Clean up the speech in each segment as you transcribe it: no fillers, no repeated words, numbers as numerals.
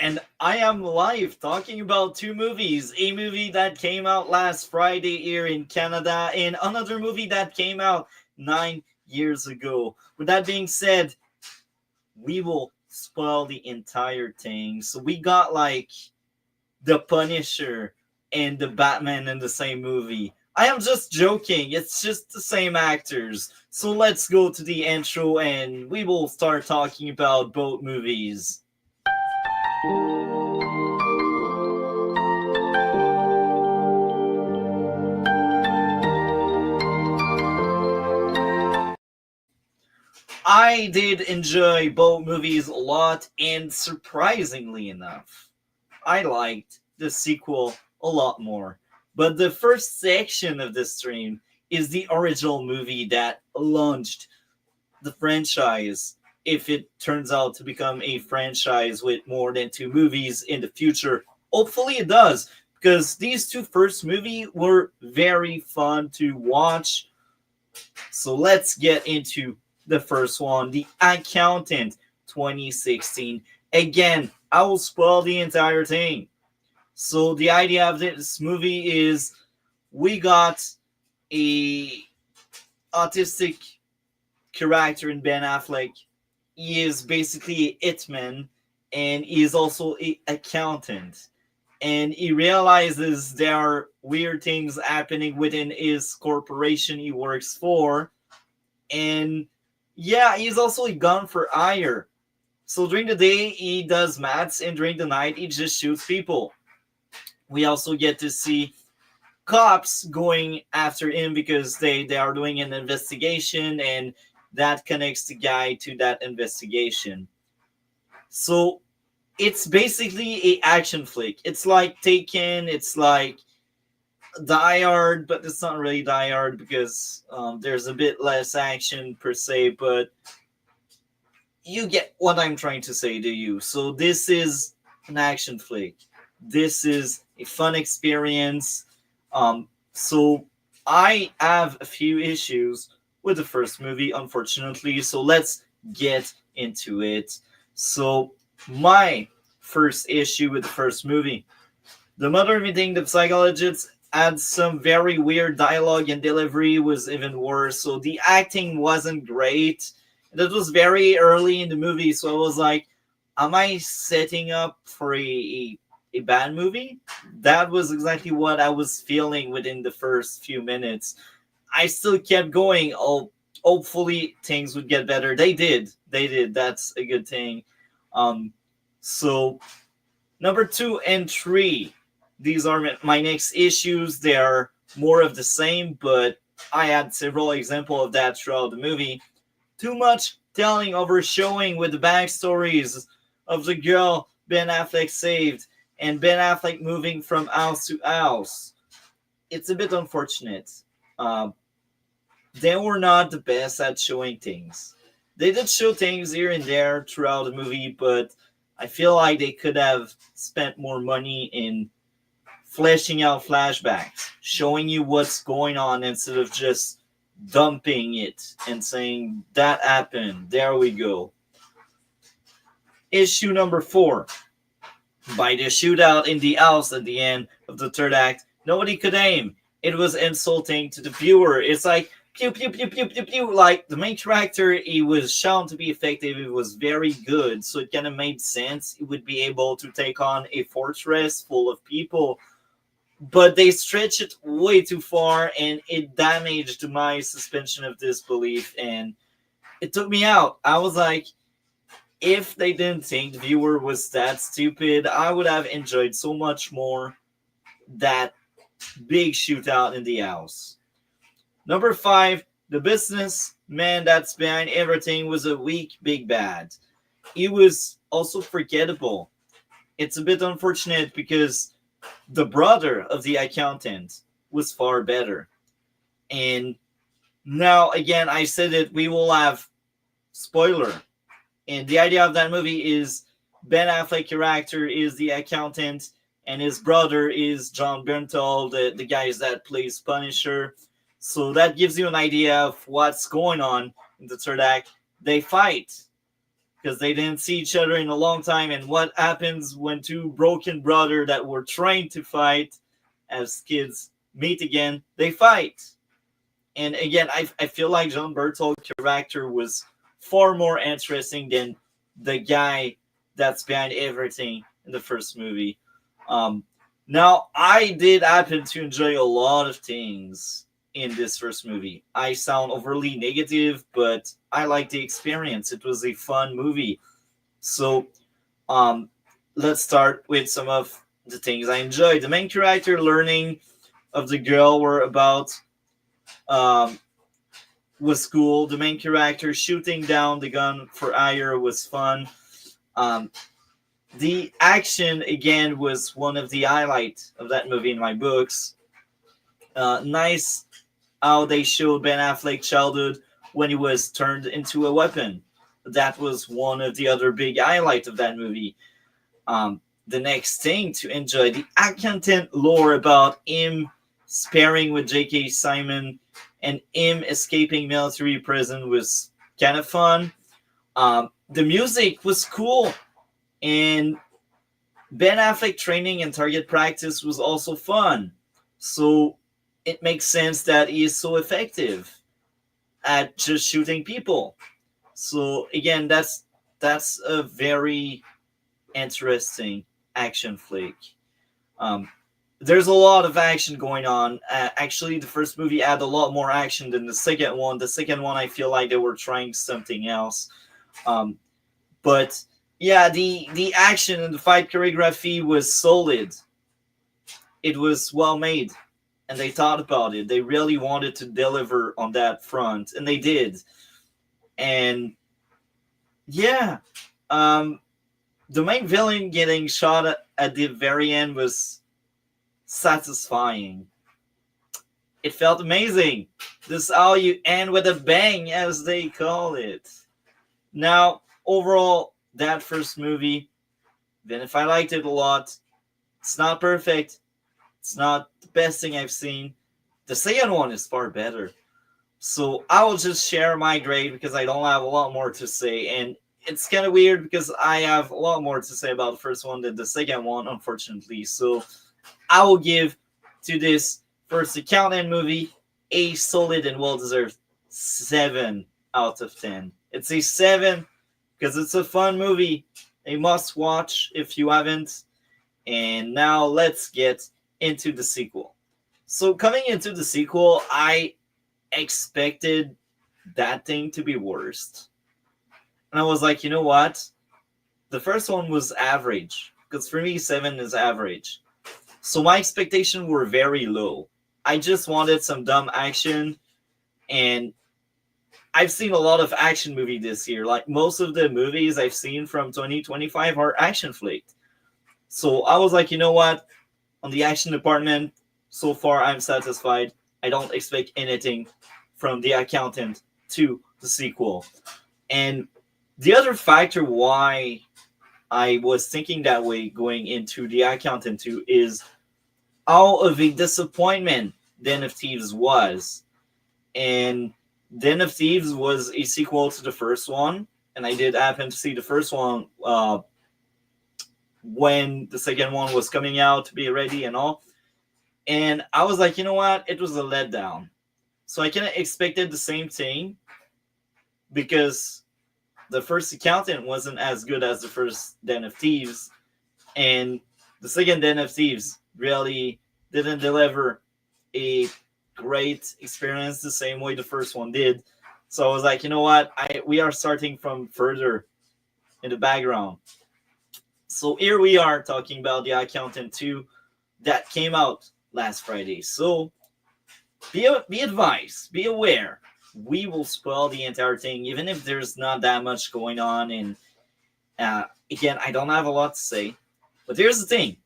And I am live talking about two movies. A movie that came out last Friday here in Canada, and another movie that came out 9 years ago. With that being said, we will spoil the entire thing. So we got like the Punisher and the Batman in the same movie. I am just joking. It's just the same actors. So let's go to the intro and we will start talking about both movies. I did enjoy both movies a lot, and surprisingly enough, I liked the sequel a lot more. But the first section of this stream is the original movie that launched the franchise. If it turns out to become a franchise with more than two movies in the future, hopefully it does, because these two first movies were very fun to watch. So let's get into the first one, The Accountant 2016. Again, I will spoil the entire thing. So the idea of this movie is we got a autistic character in Ben Affleck. He is basically a hitman and he is also a accountant. And he realizes there are weird things happening within his corporation he works for. And yeah, he's also a gun for hire. So during the day he does maths, and during the night he just shoots people. We also get to see cops going after him because they are doing an investigation, and that connects the guy to that investigation. So it's basically a action flick. It's like Taken, it's like Die Hard, but it's not really Die Hard because there's a bit less action per se, but you get what I'm trying to say to you. So this is an action flick. This is a fun experience. So I have a few issues with the first movie, unfortunately. So let's get into it. So my first issue with the first movie, the mother meeting the psychologist had some very weird dialogue, and delivery was even worse. So the acting wasn't great. That was very early in the movie, so I was like, am I setting up for a bad movie? That was exactly what I was feeling within the first few minutes. I still kept going. Oh, hopefully things would get better. They did. They did. That's a good thing. Um, so number two and three, these are my next issues. They are more of the same, but I had several examples of that throughout the movie. Too much telling over showing with the backstories of the girl Ben Affleck saved and Ben Affleck moving from house to house. It's a bit unfortunate. Um, they were not the best at showing things. They did show things here and there throughout the movie, but I feel like they could have spent more money in fleshing out flashbacks, showing you what's going on instead of just dumping it and saying that happened. There we go. Issue number four. By the shootout in the house at the end of the third act, nobody could aim. It was insulting to the viewer. It's like pew pew pew pew pew pew. Like the main character, he was shown to be effective. It was very good, so it kind of made sense. He would be able to take on a fortress full of people, but they stretched it way too far, and it damaged my suspension of disbelief, and it took me out. I was like, if they didn't think the viewer was that stupid, I would have enjoyed so much more that big shootout in the house. Number five, the businessman that's behind everything was a weak big bad. He was also forgettable. It's a bit unfortunate because the brother of the accountant was far better. And now, again, I said it, we will have spoiler. And the idea of that movie is Ben Affleck character is the accountant, and his brother is John Bernthal, the guys that plays Punisher. So that gives you an idea of what's going on in the third act. They fight. because they didn't see each other in a long time. And what happens when two broken brothers that were trained to fight as kids meet again? They fight. And again, I feel like John Berthold's character was far more interesting than the guy that's behind everything in the first movie. Um, Now, I did happen to enjoy a lot of things in this first movie. I sound overly negative, but I like the experience. It was a fun movie. So, um, let's start with some of the things I enjoyed. The main character learning of the girl were about um, was cool. The main character shooting down the gun for hire was fun. Um, the action again was one of the highlights of that movie in my books. Nice how they showed Ben Affleck's childhood when he was turned into a weapon. That was one of the other big highlights of that movie. The next thing to enjoy, the accountant lore about him sparring with J.K. Simon and him escaping military prison was kind of fun. The music was cool, and Ben Affleck training and target practice was also fun. So it makes sense that he is so effective at just shooting people. So again, that's a very interesting action flick. Um, there's a lot of action going on. Actually, the first movie had a lot more action than the second one. The second one, I feel like they were trying something else. Um, but yeah, the action and the fight choreography was solid. It was well made, and they thought about it. They really wanted to deliver on that front, and they did. And yeah, um, the main villain getting shot at the very end was satisfying. It felt amazing. This is how you end with a bang, as they call it. Now, overall, that first movie, even if I liked it a lot, it's not perfect. It's not the best thing I've seen. The second one is far better. So I will just share my grade because I don't have a lot more to say. And it's kind of weird because I have a lot more to say about the first one than the second one, unfortunately. So I will give to this first accountant movie a solid and well-deserved 7 out of 10. It's a 7 because it's a fun movie. A must watch if you haven't. And now let's get into the sequel. So coming into the sequel, I expected that thing to be worst. And I was like, you know what? The first one was average. Because for me, 7 is average. So my expectations were very low. I just wanted some dumb action. And I've seen a lot of action movie this year. Like most of the movies I've seen from 2025 are action flicked. So I was like, you know what? On the action department, so far I'm satisfied. I don't expect anything from the accountant to the sequel. And the other factor why I was thinking that way going into the accountant 2 is how of a disappointment Den of Thieves was. And Den of Thieves was a sequel to the first one. And I did happen to see the first one when the second one was coming out to be ready and all. And I was like, you know what? It was a letdown. So I kind of expected the same thing because the first accountant wasn't as good as the first Den of Thieves. And the second Den of Thieves really didn't deliver a great experience the same way the first one did. So I was like, you know what? We are starting from further in the background. So here we are talking about the Accountant 2 that came out last Friday. So be advised, be aware. We will spoil the entire thing, even if there's not that much going on. And again, I don't have a lot to say. But here's the thing.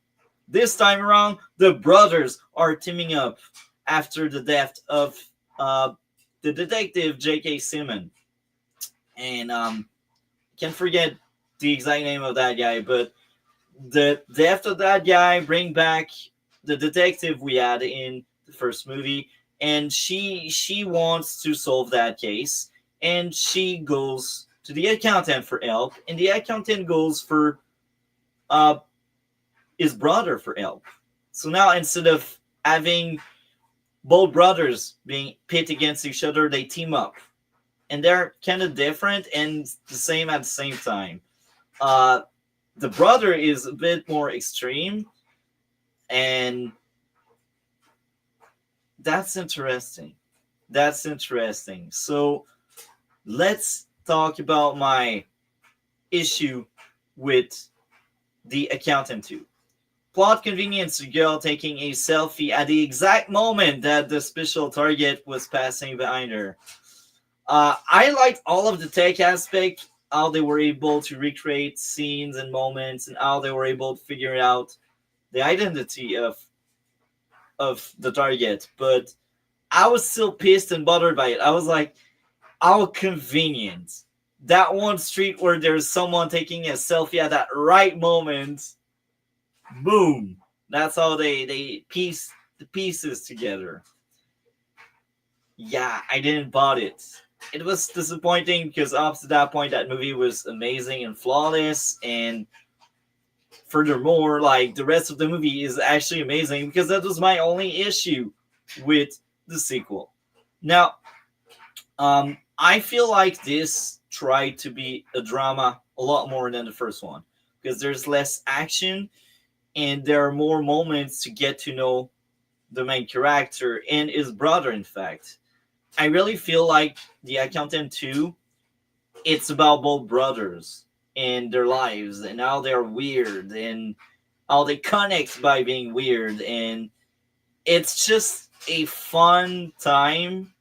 This time around, the brothers are teaming up after the death of the detective J.K. Simmons. And can't forget the exact name of that guy, but the death of that guy bring back the detective we had in the first movie, and she wants to solve that case, and she goes to the accountant for help, and the accountant goes for uh, his brother for help. So now instead of having both brothers being pit against each other, they team up, and they're kind of different and the same at the same time. Uh, the brother is a bit more extreme, and that's interesting. That's interesting. So let's talk about my issue with the accountant too. Plot convenience, a girl taking a selfie at the exact moment that the special target was passing behind her. I liked all of the tech aspect, how they were able to recreate scenes and moments, and how they were able to figure out the identity of the target. But I was still pissed and bothered by it. I was like, how convenient. That one street where there's someone taking a selfie at that right moment. Boom. That's how they piece the pieces together. Yeah, I didn't bought it. It was disappointing because up to that point that movie was amazing and flawless, and furthermore, like the rest of the movie is actually amazing because that was my only issue with the sequel. Now, I feel like this tried to be a drama a lot more than the first one because there's less action and there are more moments to get to know the main character and his brother. In fact, I really feel like the Accountant 2, it's about both brothers and their lives and how they're weird and how they connect by being weird, and it's just a fun time.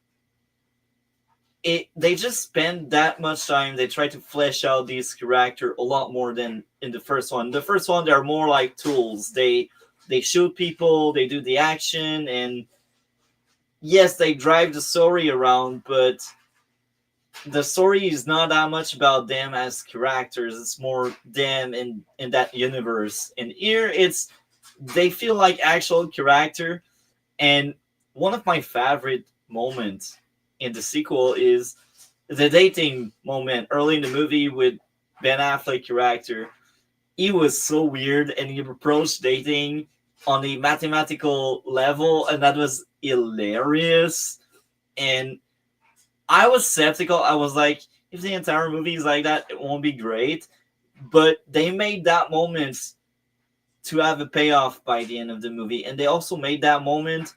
They just spend that much time. They try to flesh out these character a lot more than in the first one. The first one, they're more like tools. They shoot people, they do the action, and yes, they drive the story around, but the story is not that much about them as characters. It's more them in that universe. And here, it's they feel like actual character. And one of my favorite moments in the sequel is the dating moment early in the movie with Ben Affleck character. He was so weird and he approached dating on a mathematical level, and that was hilarious. And I was skeptical. I was like, if the entire movie is like that, it won't be great. But they made that moment to have a payoff by the end of the movie, and they also made that moment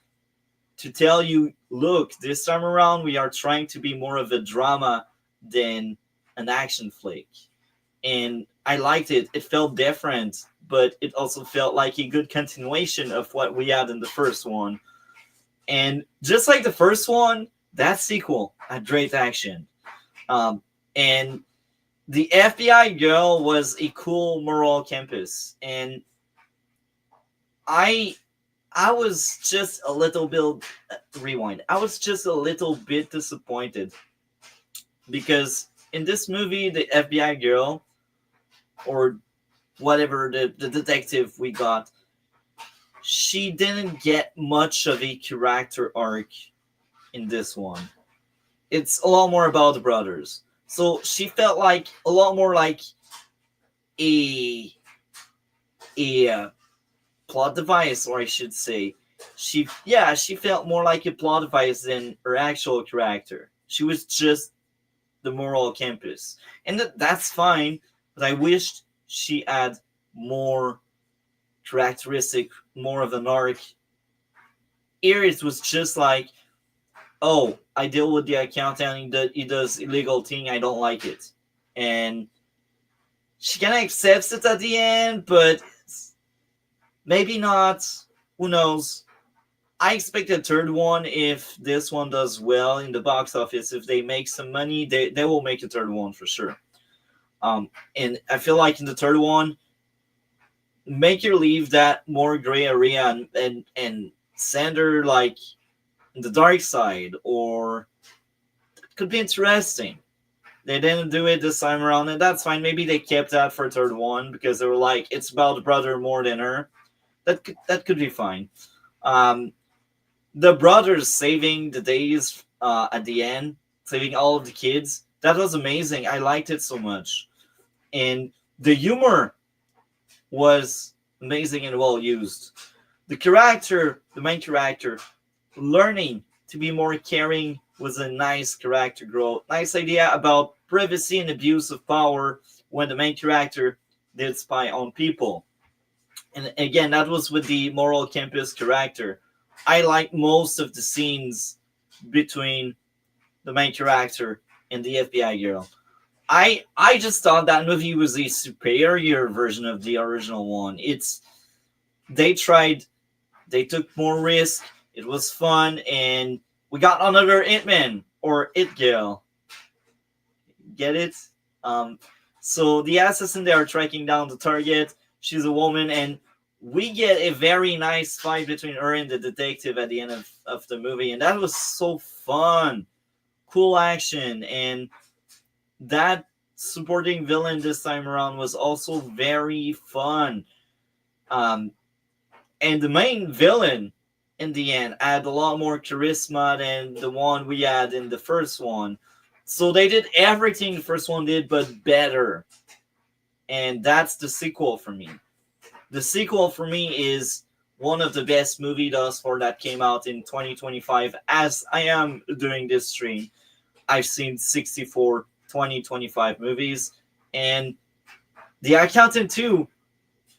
to tell you, look, this time around we are trying to be more of a drama than an action flick. And I liked it. It felt different, but it also felt like a good continuation of what we had in the first one. And just like the first one, that sequel had great action. And the FBI girl was a cool moral campus, and I I was just a little bit rewind. I was just a little bit disappointed because in this movie, the FBI girl or whatever the detective we got, she didn't get much of a character arc in this one. It's a lot more about the brothers. So she felt like a lot more like a a plot device, or I should say, she felt more like a plot device than her actual character. She was just the moral campus, and that's fine. But I wished she had more characteristic, more of an arc. Here it was just like, oh, I deal with the accountant, he does illegal thing, I don't like it, and she kind of accepts it at the end, but maybe not. Who knows? I expect a third one if this one does well in the box office. If they make some money, they will make a third one for sure. And I feel like in the third one, make her leave that more gray area and send her like in the dark side, or it could be interesting. They didn't do it this time around, and that's fine. Maybe they kept that for third one because they were like, it's about the brother more than her. That could be fine. Um, the brothers saving the days at the end, saving all of the kids. That was amazing. I liked it so much. And the humor was amazing and well used. The main character, learning to be more caring was a nice character growth. Nice idea about privacy and abuse of power when the main character did spy on people. And again, that was with the moral campus character. I like most of the scenes between the main character and the FBI girl. I just thought that movie was a superior version of the original one. They tried, they took more risk. It was fun, and we got another It Man or It Girl. Get it? Um, so the assassin, they are tracking down the target. She's a woman, and we get a very nice fight between her and the detective at the end of the movie, and that was so fun. Cool action, and that supporting villain this time around was also very fun. Um, and the main villain in the end had a lot more charisma than the one we had in the first one. So they did everything the first one did, but better. And that's the sequel for me. The sequel for me is one of the best movie thus far that came out in 2025. As I am doing this stream, I've seen 64 2025 movies, and The Accountant 2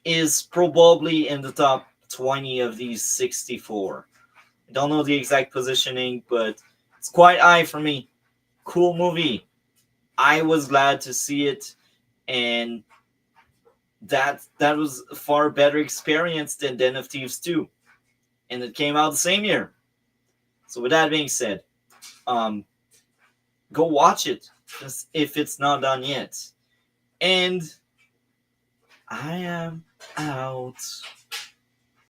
is probably in the top 20 of these 64. I don't know the exact positioning, but it's quite high for me. Cool movie. I was glad to see it, and that was a far better experience than Den of Thieves 2. And it came out the same year. So with that being said, um, go watch it if it's not done yet. And I am out.